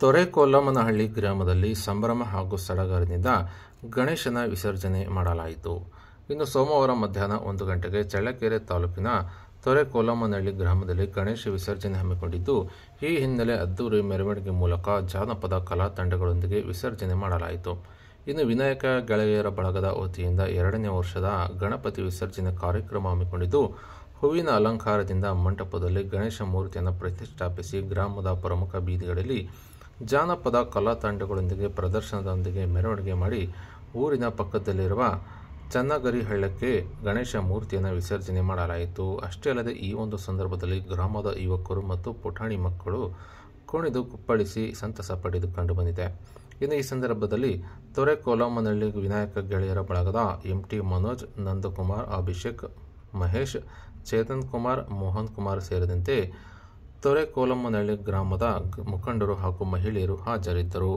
ತೊರೆಕೊಲ್ಲಮ್ಮನಹಳ್ಳಿ ಗ್ರಾಮದಲ್ಲಿ ಸಂಭ್ರಮ ಹಾಗೂ ಸಡಗರದಿಂದ ಗಣೇಶನ ವಿಸರ್ಜನೆ ಮಾಡಲಾಯಿತು. ಇನ್ನು ಸೋಮವಾರ ಮಧ್ಯಾಹ್ನ 1 ಗಂಟೆಗೆ ಚಳ್ಳಕೆರೆ ತಾಲೂಕಿನ ತೊರೆಕೊಲ್ಲಮ್ಮನಹಳ್ಳಿ ಗ್ರಾಮದಲ್ಲಿ ಗಣೇಶ ವಿಸರ್ಜನೆ ಹಮ್ಮಿಕೊಂಡಿದ್ದು, ಈ ಹಿನ್ನೆಲೆ ಅದ್ದೂರಿ ಮೆರವಣಿಗೆ ಮೂಲಕ ಜಾನಪದ ಕಲಾ ತಂಡಗಳೊಂದಿಗೆ ವಿಸರ್ಜನೆ ಮಾಡಲಾಯಿತು. ಇನ್ನು ವಿನಾಯಕ ಗೆಳೆಯರ ಬಳಗದ ವತಿಯಿಂದ 2ನೇ ವರ್ಷದ ಗಣಪತಿ ವಿಸರ್ಜನೆ ಕಾರ್ಯಕ್ರಮ ಹಮ್ಮಿಕೊಂಡಿದ್ದು, ಹೂವಿನ ಅಲಂಕಾರದಿಂದ ಮಂಟಪದಲ್ಲಿ ಗಣೇಶ ಮೂರ್ತಿಯನ್ನು ಪ್ರತಿಷ್ಠಾಪಿಸಿ ಗ್ರಾಮದ ಪ್ರಮುಖ ಬೀದಿಗಳಲ್ಲಿ ಜಾನಪದ ಕಲಾ ತಂಡಗಳೊಂದಿಗೆ ಪ್ರದರ್ಶನದೊಂದಿಗೆ ಮೆರವಣಿಗೆ ಮಾಡಿ ಊರಿನ ಪಕ್ಕದಲ್ಲಿರುವ ಚನ್ನಗರಿ ಹಳ್ಳಕ್ಕೆ ಗಣೇಶ ಮೂರ್ತಿಯನ್ನು ವಿಸರ್ಜನೆ ಮಾಡಲಾಯಿತು. ಅಷ್ಟೇ ಅಲ್ಲದೆ ಈ ಒಂದು ಸಂದರ್ಭದಲ್ಲಿ ಗ್ರಾಮದ ಯುವಕರು ಮತ್ತು ಪುಟಾಣಿ ಮಕ್ಕಳು ಕುಣಿದು ಕುಪ್ಪಳಿಸಿ ಸಂತಸ ಪಡೆದು ಕಂಡುಬಂದಿದೆ. ಇನ್ನು ಈ ಸಂದರ್ಭದಲ್ಲಿ ತೊರೆಕೊಲ್ಲಮ್ಮನಹಳ್ಳಿ ವಿನಾಯಕ ಗೆಳೆಯರ ಬಳಗದ ಎಂಟಿ ಮನೋಜ್, ನಂದಕುಮಾರ್, ಅಭಿಷೇಕ್, ಮಹೇಶ್, ಚೇತನ್ ಕುಮಾರ್, ಮೋಹನ್ ಕುಮಾರ್ ಸೇರಿದಂತೆ ತೊರೆಕೊಲ್ಲಮ್ಮನಹಳ್ಳಿ ಗ್ರಾಮದ ಮುಖಂಡರು ಹಾಗೂ ಮಹಿಳೆಯರು ಹಾಜರಿದ್ದರು.